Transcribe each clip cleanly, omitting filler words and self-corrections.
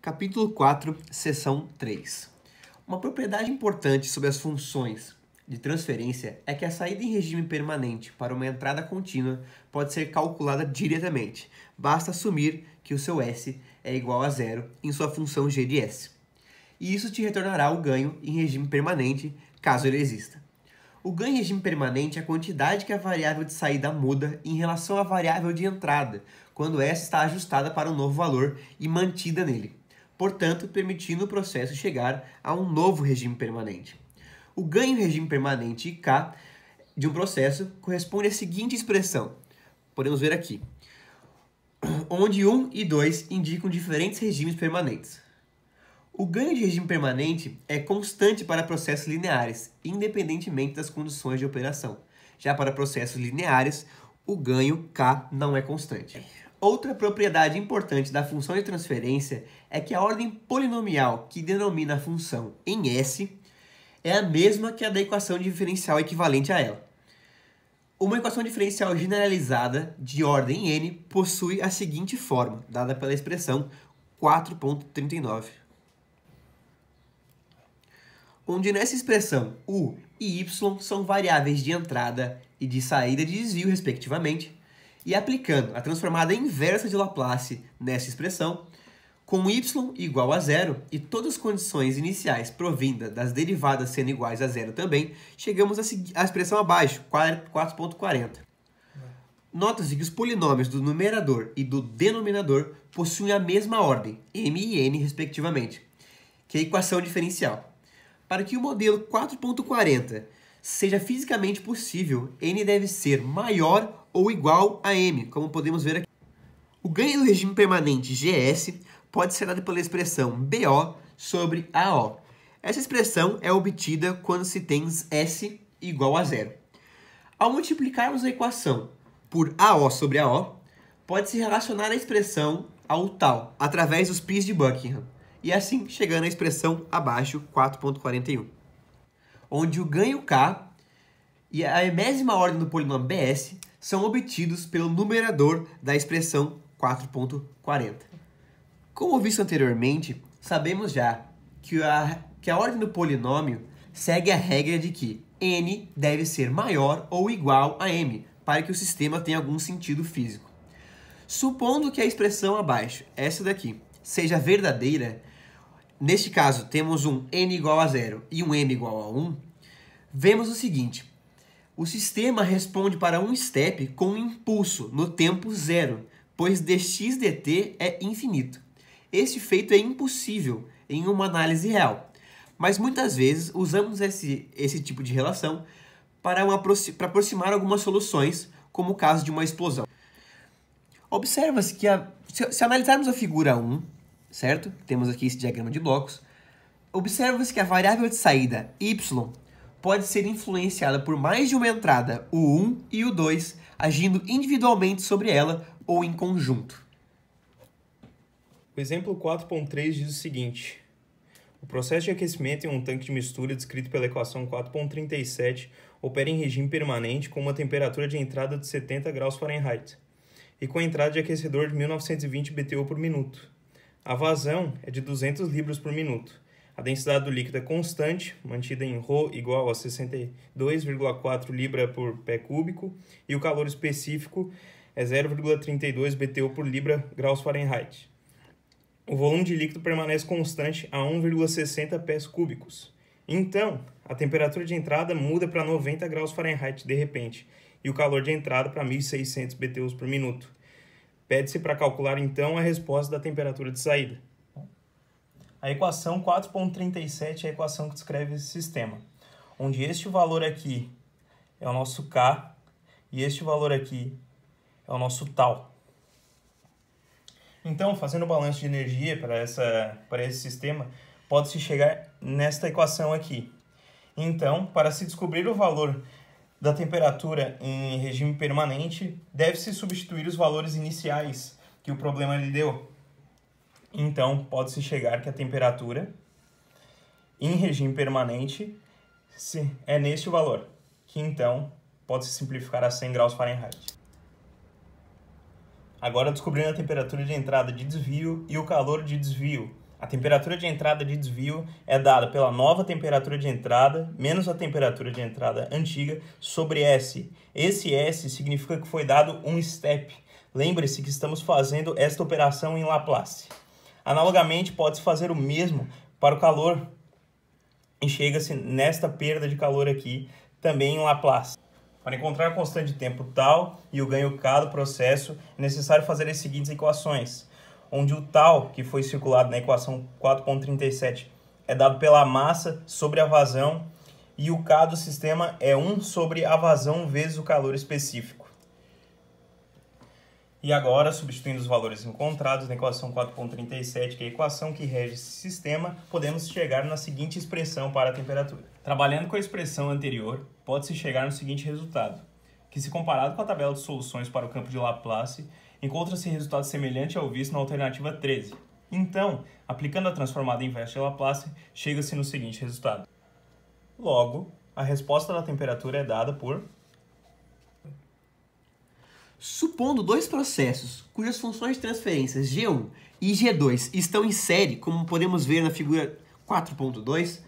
Capítulo 4, seção 3. Uma propriedade importante sobre as funções de transferência é que a saída em regime permanente para uma entrada contínua pode ser calculada diretamente. Basta assumir que o seu S é igual a zero em sua função g de S. E isso te retornará o ganho em regime permanente, caso ele exista. O ganho em regime permanente é a quantidade que a variável de saída muda em relação à variável de entrada, quando essa está ajustada para um novo valor e mantida nele, portanto, permitindo o processo chegar a um novo regime permanente. O ganho em regime permanente K de um processo corresponde à seguinte expressão. Podemos ver aqui, onde 1 e 2 indicam diferentes regimes permanentes. O ganho de regime permanente é constante para processos lineares, independentemente das condições de operação. Já para processos lineares, o ganho K não é constante. Outra propriedade importante da função de transferência é que a ordem polinomial que denomina a função em S é a mesma que a da equação diferencial equivalente a ela. Uma equação diferencial generalizada de ordem n possui a seguinte forma, dada pela expressão 4.39. Onde nessa expressão u e y são variáveis de entrada e de saída de desvio, respectivamente, e aplicando a transformada inversa de Laplace nessa expressão, com y igual a zero e todas as condições iniciais provindas das derivadas sendo iguais a zero também, chegamos à expressão abaixo, 4.40. Nota-se que os polinômios do numerador e do denominador possuem a mesma ordem, m e n, respectivamente, que é a equação diferencial. Para que o modelo 4.40 seja fisicamente possível, n deve ser maior ou igual a m, como podemos ver aqui. O ganho do regime permanente GS pode ser dado pela expressão BO sobre AO. Essa expressão é obtida quando se tem S igual a zero. Ao multiplicarmos a equação por AO sobre AO, pode-se relacionar a expressão ao tal, através dos π's de Buckingham, e assim chegando à expressão abaixo, 4.41, onde o ganho K e a enésima ordem do polinômio BS são obtidos pelo numerador da expressão 4.40. Como visto anteriormente, sabemos já que a ordem do polinômio segue a regra de que n deve ser maior ou igual a m, para que o sistema tenha algum sentido físico. Supondo que a expressão abaixo, essa daqui, seja verdadeira, neste caso temos um n igual a 0 e um m igual a 1, vemos o seguinte: o sistema responde para um step com um impulso no tempo zero, pois dx dt é infinito. Este feito é impossível em uma análise real, mas muitas vezes usamos esse tipo de relação para aproximar algumas soluções, como o caso de uma explosão. Observa-se que, se analisarmos a figura 1, certo? Temos aqui esse diagrama de blocos. Observa-se que a variável de saída y pode ser influenciada por mais de uma entrada, o 1 e o 2, agindo individualmente sobre ela ou em conjunto. O exemplo 4.3 diz o seguinte: o processo de aquecimento em um tanque de mistura descrito pela equação 4.37 opera em regime permanente com uma temperatura de entrada de 70 graus Fahrenheit e com entrada de aquecedor de 1920 BTU por minuto. A vazão é de 200 libras por minuto. A densidade do líquido é constante, mantida em ρ igual a 62,4 libra por pé cúbico, e o calor específico é 0,32 BTU por libra graus Fahrenheit. O volume de líquido permanece constante a 1,60 pés cúbicos. Então, a temperatura de entrada muda para 90 graus Fahrenheit de repente, e o calor de entrada para 1.600 BTUs por minuto. Pede-se para calcular, então, a resposta da temperatura de saída. A equação 4.37 é a equação que descreve esse sistema, onde este valor aqui é o nosso K e este valor aqui é o nosso tal. Então, fazendo o balanço de energia para esse sistema, pode-se chegar nesta equação aqui. Então, para se descobrir o valor da temperatura em regime permanente, deve-se substituir os valores iniciais que o problema lhe deu. Então, pode-se chegar que a temperatura em regime permanente é neste valor, que então pode-se simplificar a 100 graus Fahrenheit. Agora descobrindo a temperatura de entrada de desvio e o calor de desvio. A A temperatura de entrada de desvio é dada pela nova temperatura de entrada menos a temperatura de entrada antiga sobre S. Esse S significa que foi dado um step. Lembre-se que estamos fazendo esta operação em Laplace. Analogamente, pode-se fazer o mesmo para o calor e chega-se nesta perda de calor aqui também em Laplace. Para encontrar a constante de tempo tal e o ganho K do processo, é necessário fazer as seguintes equações, onde o tal, que foi circulado na equação 4.37, é dado pela massa sobre a vazão e o K do sistema é 1 sobre a vazão vezes o calor específico. E agora, substituindo os valores encontrados na equação 4.37, que é a equação que rege esse sistema, podemos chegar na seguinte expressão para a temperatura. Trabalhando com a expressão anterior, pode-se chegar no seguinte resultado, que se comparado com a tabela de soluções para o campo de Laplace, encontra-se resultado semelhante ao visto na alternativa 13. Então, aplicando a transformada inversa de Laplace, chega-se no seguinte resultado. Logo, a resposta da temperatura é dada por... Supondo dois processos cujas funções de transferência G1 e G2 estão em série, como podemos ver na figura 4.2,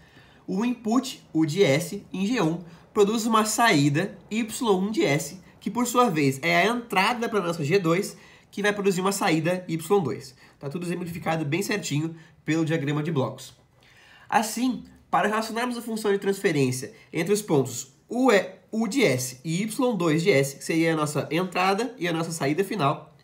o input, o de S, em G1, produz uma saída, Y1 de S, que por sua vez é a entrada para a nossa G2, que vai produzir uma saída Y2. Está tudo exemplificado bem certinho pelo diagrama de blocos. Assim, para relacionarmos a função de transferência entre os pontos U de S e Y2 de S, que seria a nossa entrada e a nossa saída final,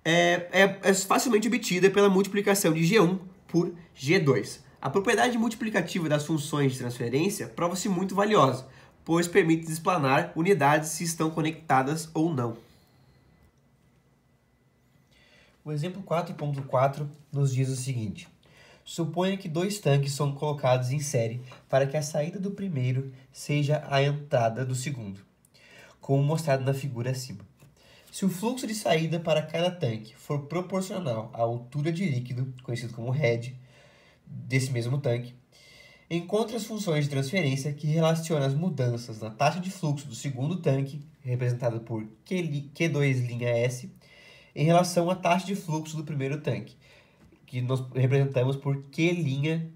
é facilmente obtida pela multiplicação de G1 por G2. A propriedade multiplicativa das funções de transferência prova-se muito valiosa, pois permite explanar unidades se estão conectadas ou não. O exemplo 4.4 nos diz o seguinte. Suponha que dois tanques são colocados em série para que a saída do primeiro seja a entrada do segundo, como mostrado na figura acima. Se o fluxo de saída para cada tanque for proporcional à altura de líquido, conhecido como head, desse mesmo tanque, encontre as funções de transferência que relacionam as mudanças na taxa de fluxo do segundo tanque, representado por Q2'S, em relação à taxa de fluxo do primeiro tanque, que nós representamos por Q'E.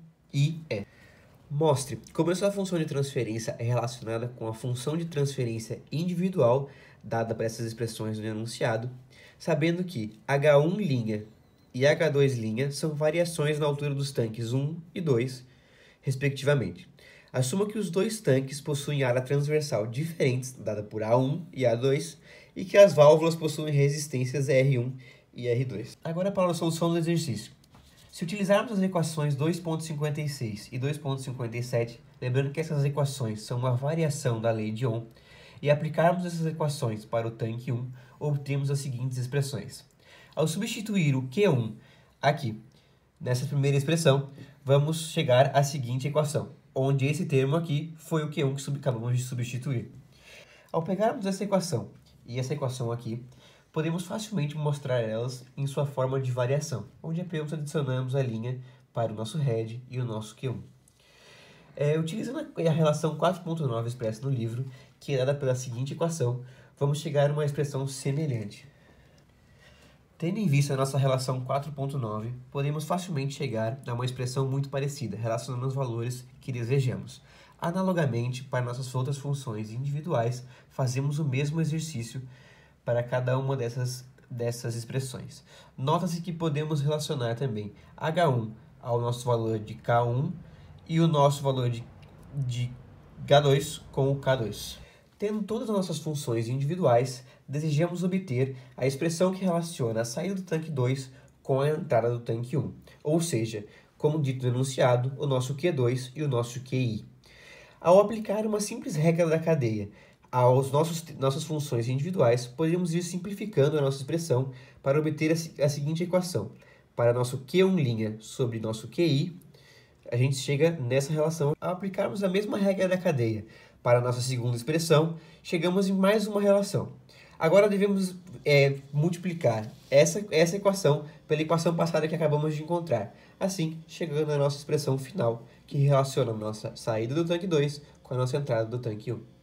Mostre como essa função de transferência é relacionada com a função de transferência individual dada para essas expressões no enunciado, sabendo que H1' e H2' são variações na altura dos tanques 1 e 2, respectivamente. Assuma que os dois tanques possuem área transversal diferentes, dada por A1 e A2, e que as válvulas possuem resistências R1 e R2. Agora para a solução do exercício. Se utilizarmos as equações 2.56 e 2.57, lembrando que essas equações são uma variação da lei de Ohm, e aplicarmos essas equações para o tanque 1, obtemos as seguintes expressões. Ao substituir o Q1 aqui, nessa primeira expressão, vamos chegar à seguinte equação, onde esse termo aqui foi o Q1 que acabamos de substituir. Ao pegarmos essa equação e essa equação aqui, podemos facilmente mostrar elas em sua forma de variação, onde apenas adicionamos a linha para o nosso head e o nosso Q1. Utilizando a relação 4.9 expressa no livro, que é dada pela seguinte equação, vamos chegar a uma expressão semelhante. Tendo em vista a nossa relação 4.9, podemos facilmente chegar a uma expressão muito parecida, relacionando os valores que desejamos. Analogamente, para nossas outras funções individuais, fazemos o mesmo exercício para cada uma dessas expressões. Nota-se que podemos relacionar também H1 ao nosso valor de K1 e o nosso valor de H2 com o K2. Tendo todas as nossas funções individuais, desejamos obter a expressão que relaciona a saída do tanque 2 com a entrada do tanque 1, ou seja, como dito no enunciado, o nosso Q2 e o nosso QI. Ao aplicar uma simples regra da cadeia aos nossas funções individuais, podemos ir simplificando a nossa expressão para obter a seguinte equação. Para nosso Q1' sobre nosso QI, a gente chega nessa relação. Ao aplicarmos a mesma regra da cadeia para a nossa segunda expressão, chegamos em mais uma relação. Agora devemos multiplicar essa equação pela equação passada que acabamos de encontrar. Assim, chegando à nossa expressão final, que relaciona a nossa saída do tanque 2 com a nossa entrada do tanque 1.